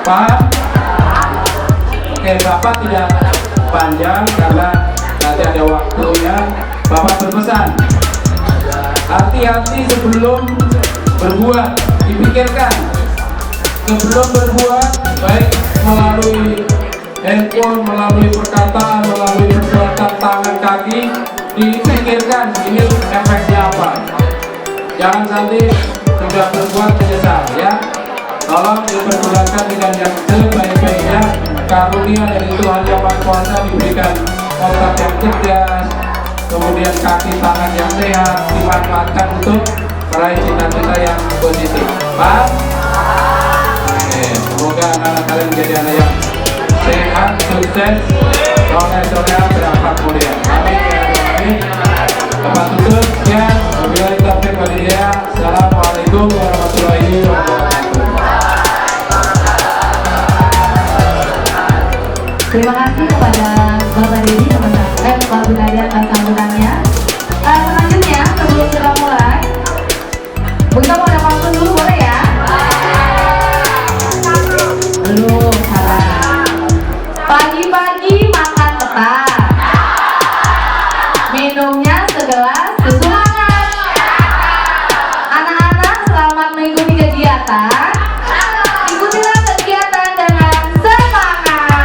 Paham? Oke, Bapak tidak panjang karena nanti ada waktunya. Bapak berpesan, hati-hati sebelum berbuat, dipikirkan sebelum berbuat, baik melalui handphone, melalui perkataan, melalui perbuatan tangan kaki, dipikirkan ini efeknya apa. Jangan nanti sudah berbuat menyesal ya. Tolong dipergunakan dengan yang sebaik-baiknya. Karunia dari Tuhan Yang Maha Kuasa diberikan otak yang cerdas, kemudian kaki tangan yang sehat, dimanfaatkan untuk meraih cita-cita yang positif. Paham? Semoga anak-anak kalian menjadi anak yang sehat, sukses, soleh-soleha, berakhlak mulia. Amin ya Rabbal alamin. Tempat tutup, sekian. Wabillahi taufiq wal hidayah. Assalamualaikum warahmatullahi wabarakatuh. Terima kasih kepada Bapak Dedi Pak Gunadi atas sambutannya. Selanjutnya sebelum kita mulai, kita mau ada pantun dulu boleh ya? Belum, salah. Pagi-pagi makan ketan, minumnya segelas susu hangat. Anak-anak selamat mengikuti kegiatan. Ikutilah kegiatan dengan semangat.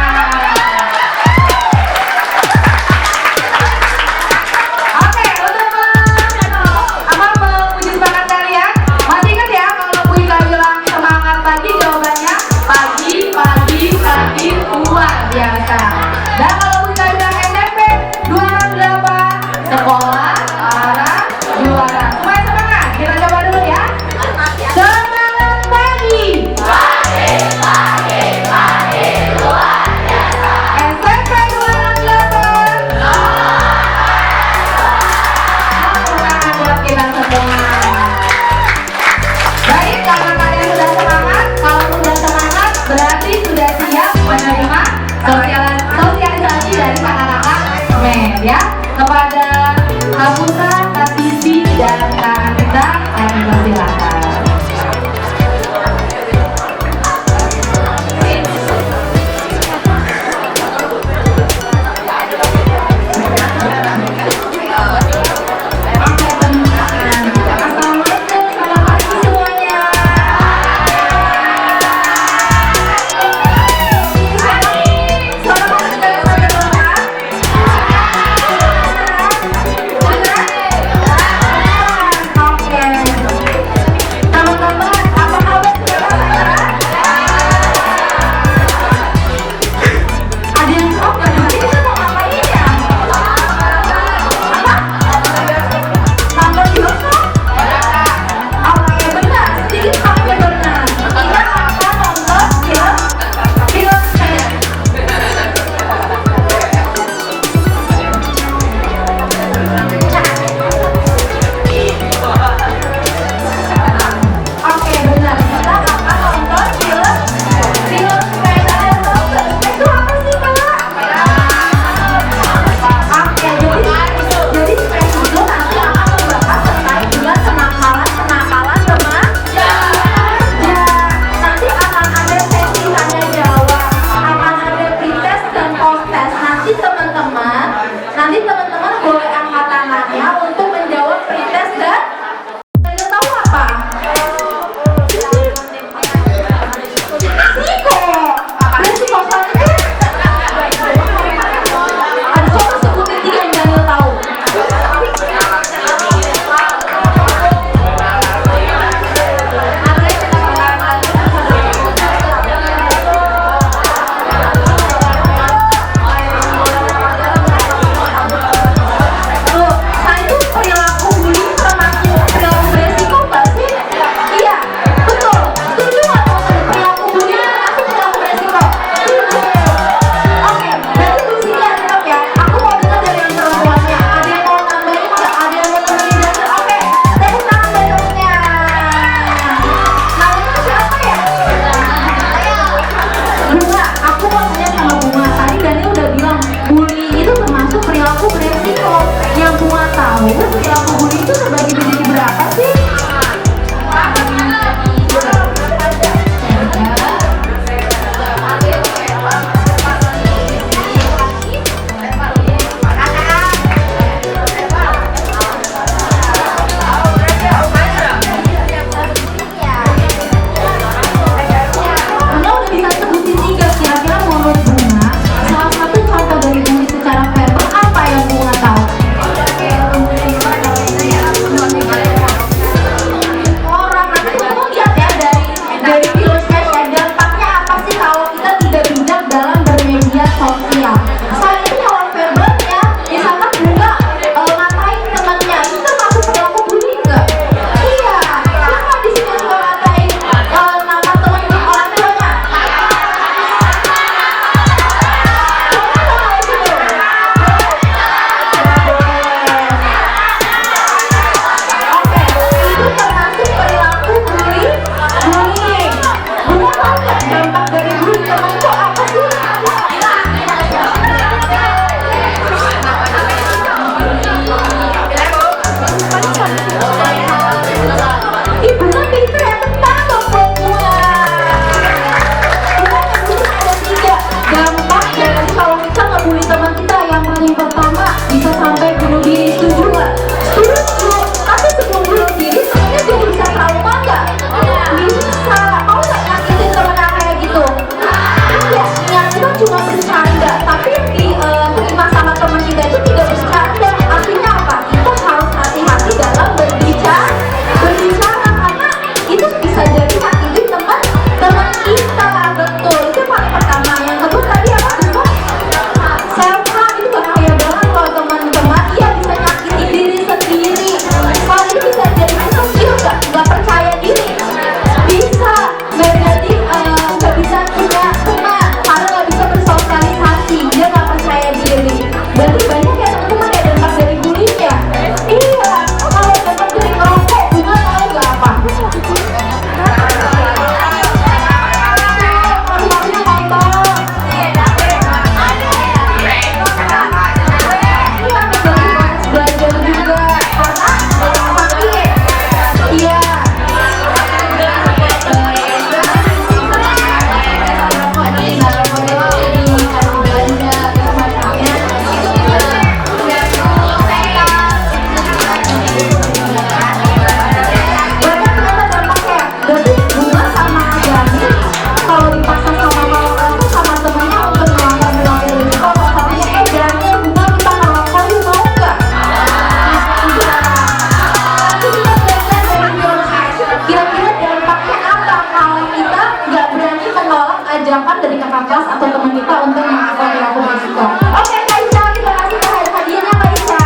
ajakan dari kakak kelas atau teman kita untuk mengaku perilaku berisiko. Oke, Kak Ica, terima kasih terhadap hadiahnya Kak Ica.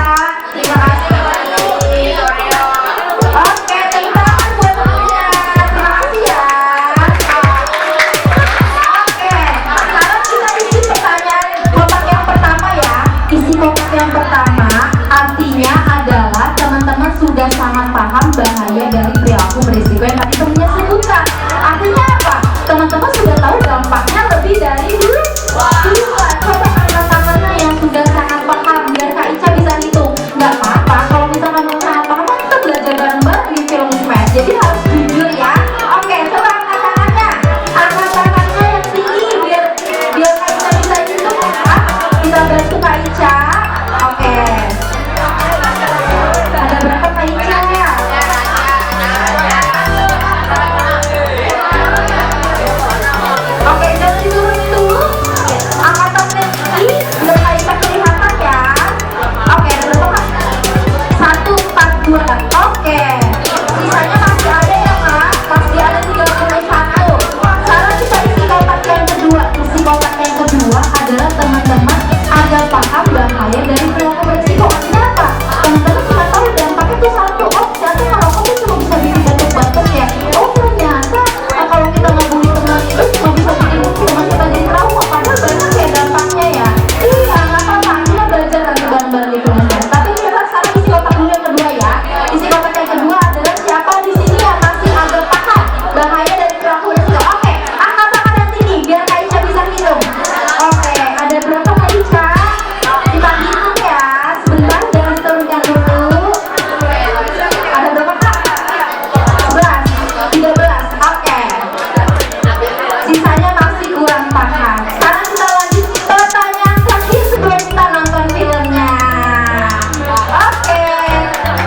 Terima kasih Kak Ica. Oke, tepuk tangan buat temennya. Terima kasih ya. Oke, sekarang kita isi pertanyaan kotak yang pertama ya. Isi kotak yang pertama artinya adalah teman-teman sudah sangat paham bahaya dari perilaku berisiko yang tadi temennya sebutkan. Artinya apa? Teman-teman sudah tahu dampaknya lebih dari dua. Coba angkat tangannya yang sudah sangat paham biar Kak Ica bisa hitung. Nggak apa-apa kalau misalkan belum sangat paham, kita belajar bareng-bareng di film Smash. Jadi harus jujur ya. Oke, coba angkat tangannya. Angkat tangannya yang tinggi biar Kak Ica bisa hitung. Kita bantu Kak Ica. Oke. Ada berapa Kak Ica ya? Oke, jangan diturunin dulu. Angkatannya ini biar Kak Ica kelihatan ya. Oke, ada berapa Kak? 1, 4, 2. Oke. Sisanya masih ada ya Kak? Masih ada 31. Sekarang kita isi kotak yang kedua. Isi kotak yang kedua adalah teman-teman agar paham bahaya dari perilaku berisiko. Artinya apa? Teman-teman cuma tahu dampaknya tuh satu. Oh, ternyata merokok tuh cuma bisa bikin batuk-batuk ya. Oh, ternyata kalau kita ngebully teman itu cuma bisa bikin teman kita jadi trauma. Padahal banyak ya dampaknya ya. Iya, nggak apa-apa. Kita belajar lagi bareng-bareng di kelas. Tapi coba sekarang isi kotak dulu yang kedua ya. Isi kotak yang kedua adalah siapa di sini yang masih agak paham bahaya dari perilaku berisiko. Oke, angkat tangan yang tinggi biar Kak Ica bisa hitung. Oke, ada berapa Kak Ica? Kita hitung ya. Sebentar, jangan diturunkan dulu. Ada berapa Kak? 11, 13. Oke. Sisanya masih kurang paham. Sekarang kita lanjut pertanyaan terakhir sebelum kita nonton filmnya. Oke,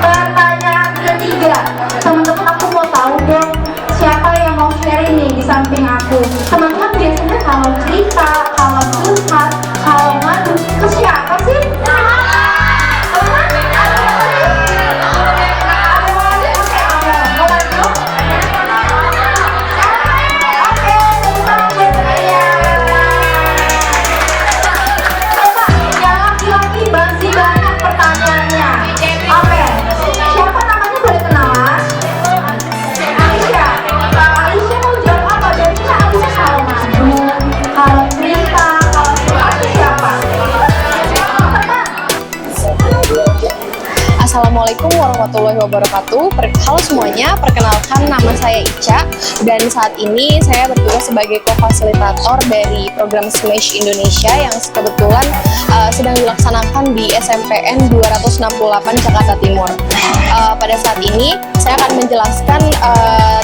pertanyaan ketiga. Teman-teman, aku mau tahu dong siapa yang mau sharing nih di samping aku. Teman-teman biasanya kalau cerita, kalau curhat, kalau ngadu ke siapa sih? Yang laki-laki masih banyak pertanyaannya. Oke, siapa namanya boleh kenalan? Aisyah. Aisyah mau jawab apa? Jadinya Aisyah kalau ngadu, kalau cerita, kalau curhat itu siapa? Assalamualaikum warahmatullahi wabarakatuh. Halo semuanya, perkenalkan nama saya Ica dan saat ini saya bertugas sebagai co-fasilitator dari program Smash Indonesia yang kebetulan sedang dilaksanakan di SMPN 268 Jakarta Timur. Pada saat ini saya akan menjelaskan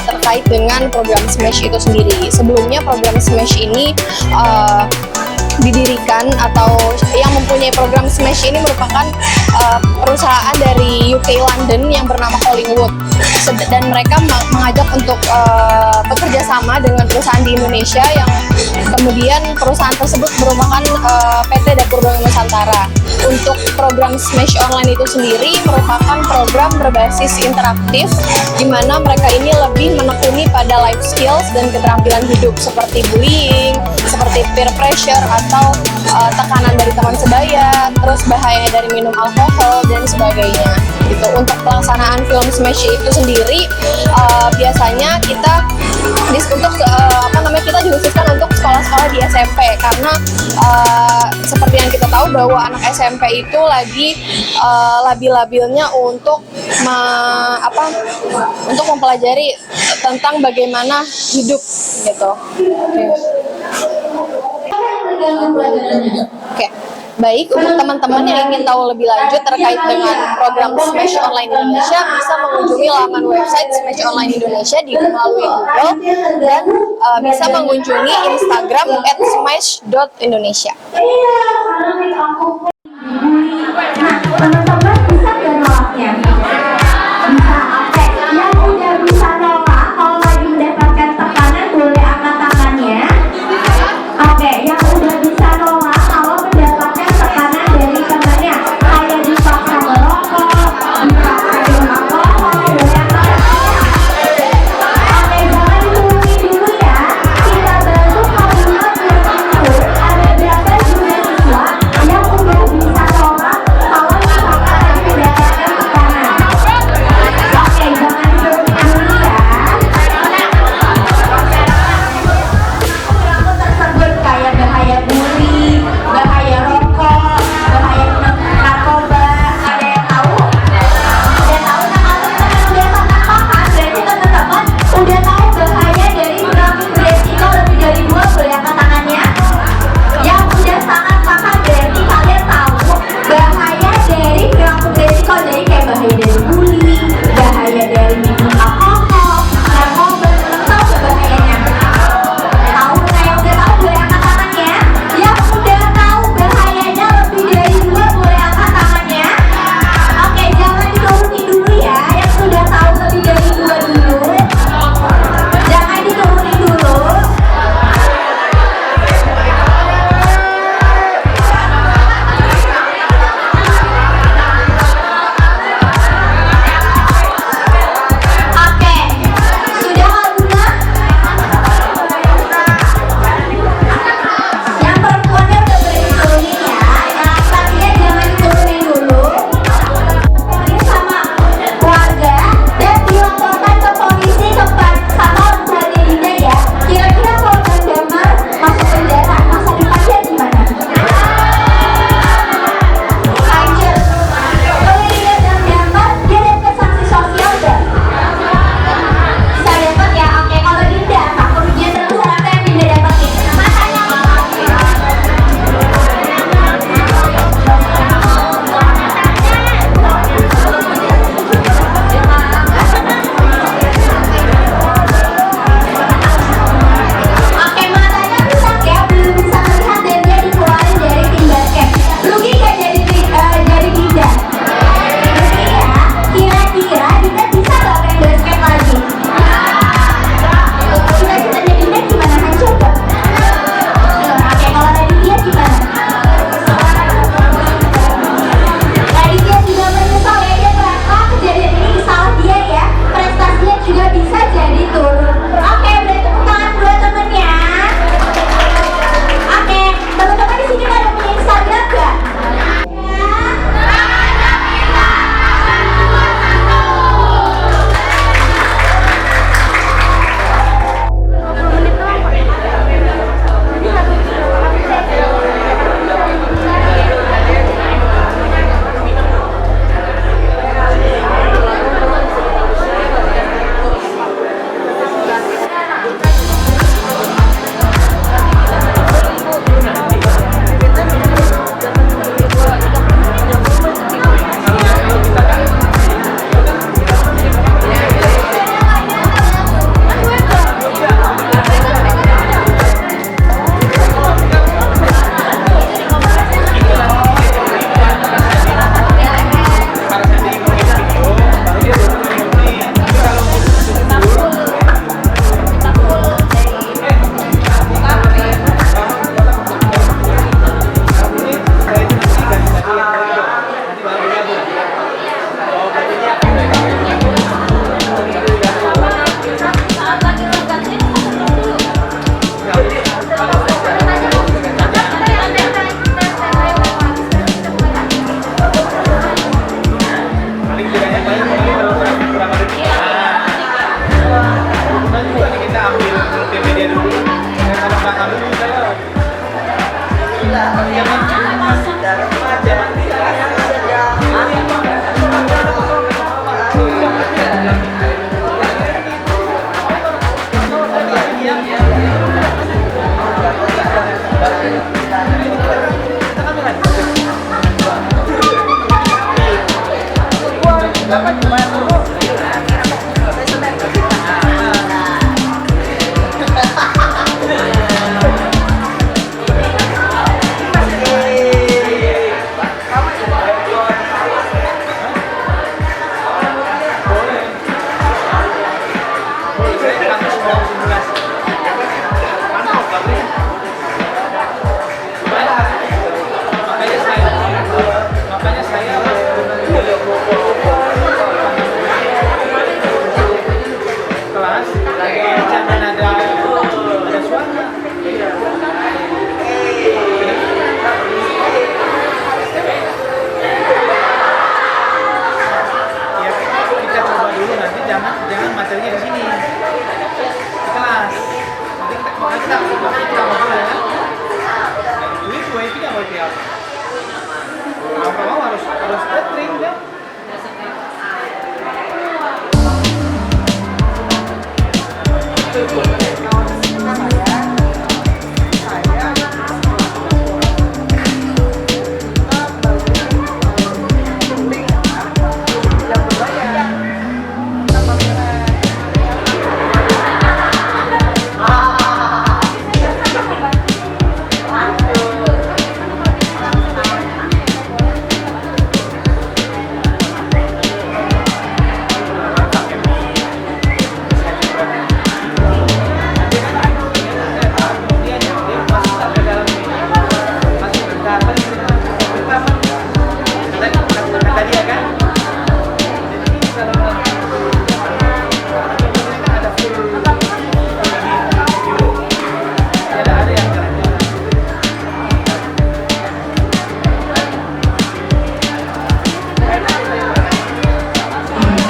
terkait dengan program Smash itu sendiri. Sebelumnya program Smash ini didirikan atau yang mempunyai program Smash ini merupakan perusahaan dari UK London yang bernama Collingwood dan mereka mengajak untuk bekerja sama dengan perusahaan di Indonesia yang kemudian perusahaan tersebut merupakan PT Dapur Bank Nusantara. Untuk program Smash Online itu sendiri merupakan program berbasis interaktif di mana mereka ini lebih menekuni pada life skills dan keterampilan hidup seperti bullying, seperti peer pressure atau tekanan dari teman sebaya, terus bahaya dari minum alkohol dan sebagainya. Gitu. Untuk pelaksanaan film Smash itu sendiri biasanya kita kita dikhususkan untuk sekolah-sekolah di SMP karena seperti yang kita tahu bahwa anak SMP itu lagi labil-labilnya untuk mempelajari tentang bagaimana hidup gitu. Oke. Baik, untuk teman-teman yang ingin tahu lebih lanjut terkait dengan program Smash Online Indonesia, bisa mengunjungi laman website Smash Online Indonesia melalui Google dan bisa mengunjungi Instagram @smash.indonesia. Teman-teman bisa nggak nolaknya? Bisa. Oke, yang udah bisa nolak kalau lagi mendapatkan tekanan boleh angkat tangannya. Oke, yang udah bisa nolak kalau mendapatkan tekanan dari temannya kayak dipaksa merokok, dipaksa minum alkohol, boleh angkat tangannya. Oke, jangan diturunin dulu ya. Kita bantu kalau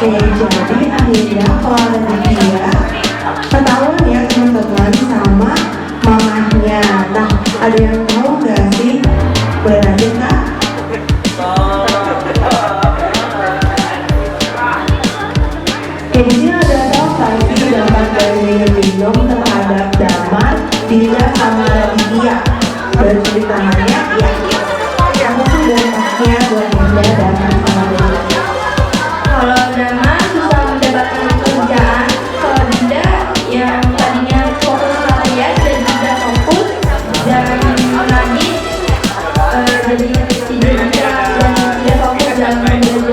Oke, jadi akhirnya kalau dia ketahuan ya teman-teman sama mamahnya. Nah, ada yang tahu nggak sih? Boleh lanjut Kak? Oke, di sini ada versi damar dari minum terhadap damar Dina sama Raditya. Berceritanya ya, kamu tuh dampaknya buat Dinda damar sama Raditya. Kalau Dama susah mendapatkan pekerjaan, kalau Dinda yang tadinya fokus kuliah dan juga fokus dan Radit jadi tidak bisa dan tidak fokus dalam belajar.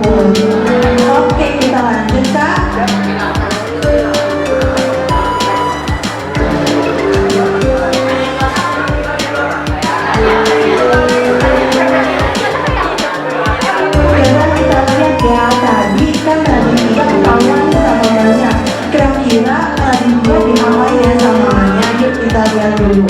tersebut. Oke, kita lanjut Kak. Coba kita lihat ya, tadi kan Raditya ketahuan sama mamanya. Kira-kira Raditya diapain ya sama mamanya? Yuk kita lihat dulu.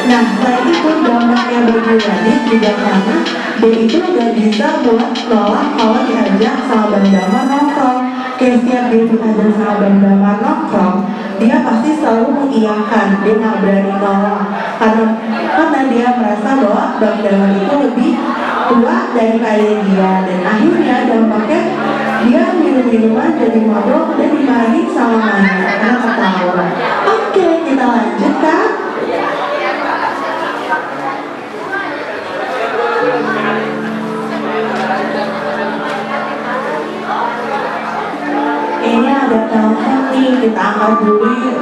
Nah, selain itu dampaknya bagi Radit juga karena dia itu gak bisa buat nolak kalau diajak sama Bang Damar nongkrong. Kayak setiap dia diajak sama Bang Damar nongkrong, dia pasti selalu mengiyakan, dia gak berani nolak karena dia merasa bahwa Bang Damar itu lebih tua daripada dia, dan akhirnya dampaknya dia minum-minuman jadi mabok dan dimarahin sama mamanya karena ketahuan. Oke, kita lanjut Kak. Ini ada telepon nih, kita angkat dulu yuk.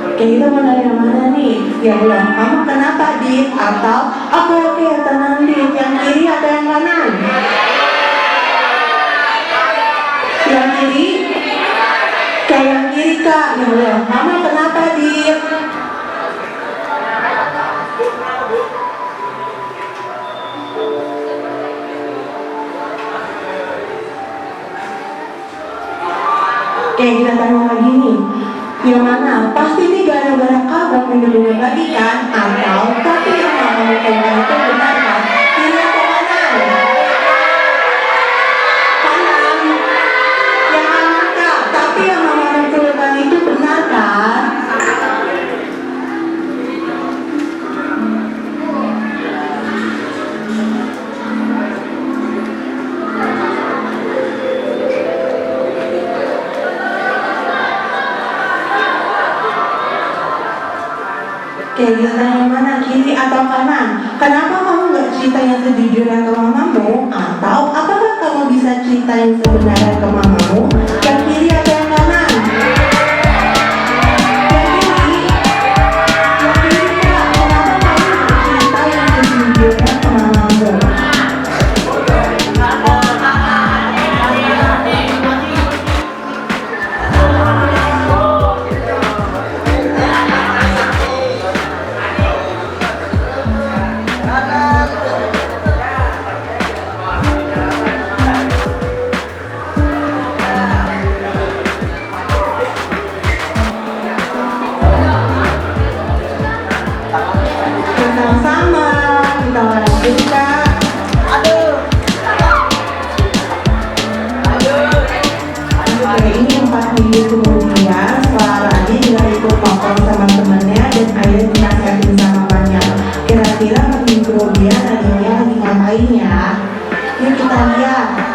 Oke, kita mau dari yang mana nih? Ya belum, kamu kenapa Dit? Atau oke, tenang Dit, yang kiri atau yang kanan? Yang kiri? Kayak yang kiri Kak, ya belum, kamu kenapa Dit? Oke, kita tanya lagi nih. Yang mana? Pasti ini gara-gara kamu minum lagi kan? Atau tapi yang kamu pegang itu benar kan? Kiri atau kanan? Kanan. Yang kanan Kak. Tapi yang kamu pegang itu benar kan? Oke, kita yang mana? Kiri atau kanan? Kenapa kamu nggak cerita yang sejujurnya ke mamamu? Atau apakah kamu bisa cerita yang sebenarnya ke mamamu? Yang kiri atau yang kanan? Yang kiri? Yang kiri Kak, kenapa kamu nggak cerita yang sejujurnya ke mamamu? Yuk kita lihat.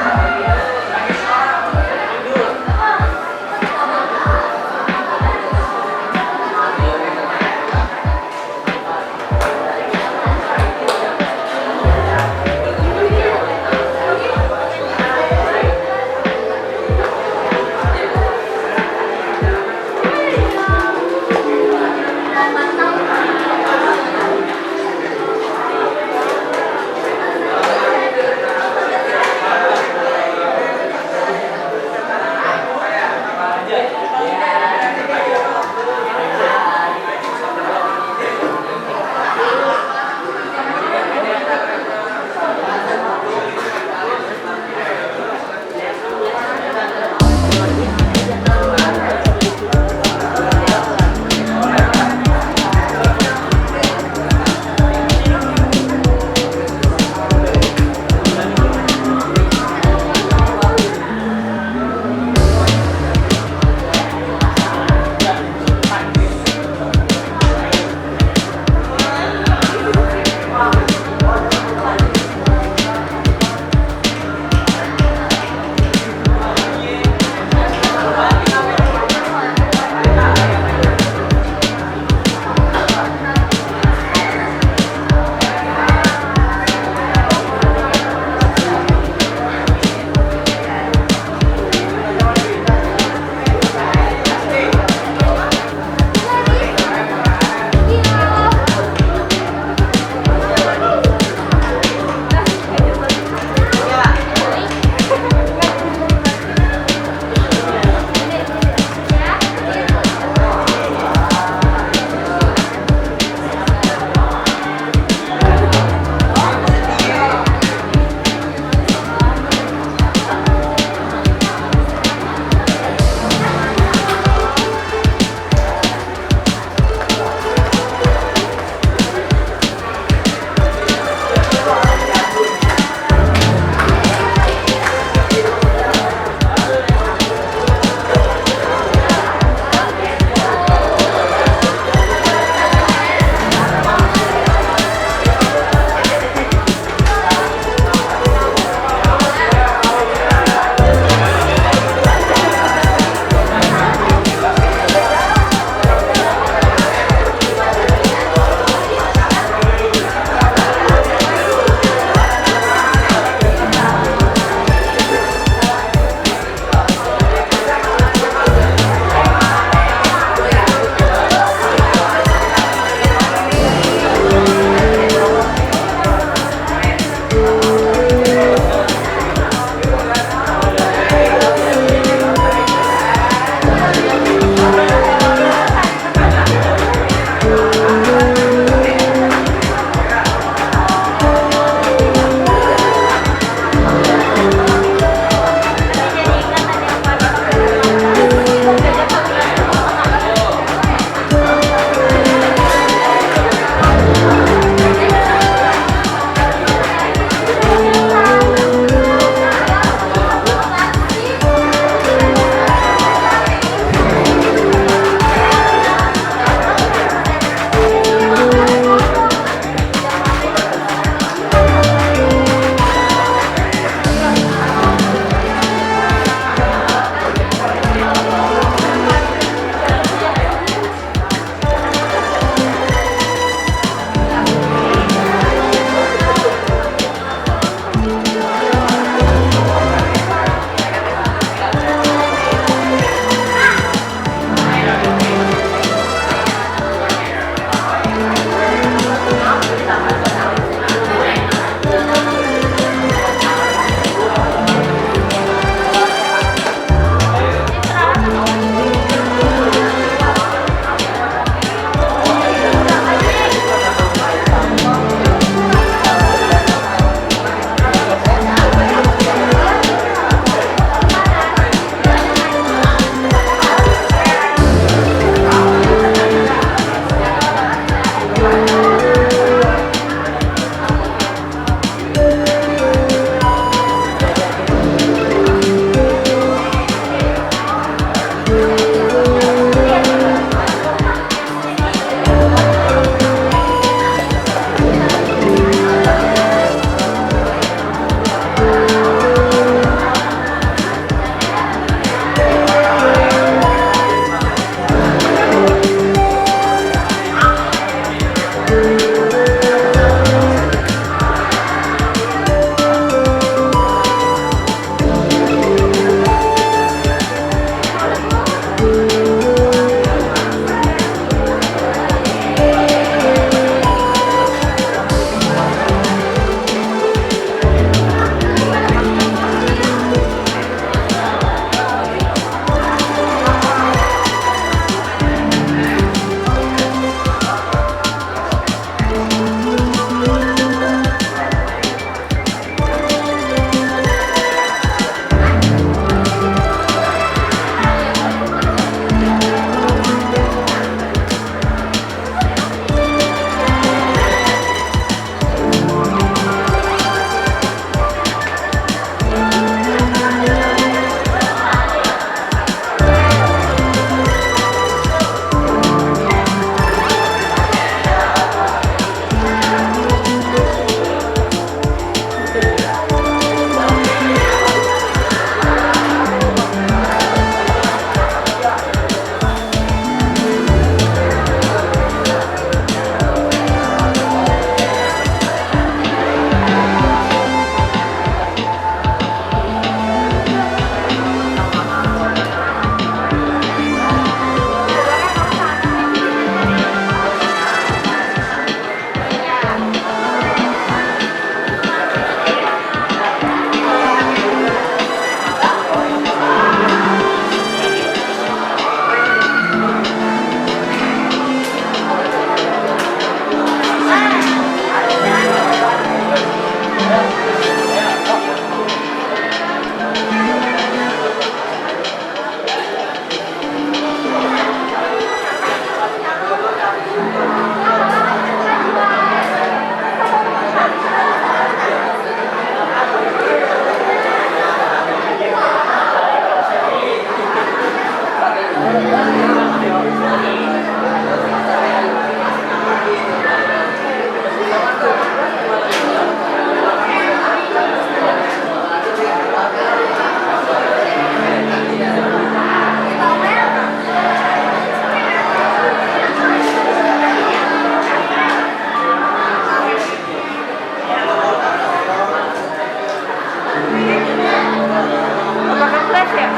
flash ya?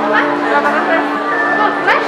Apa? Nggak pakai flash? Oh, flash?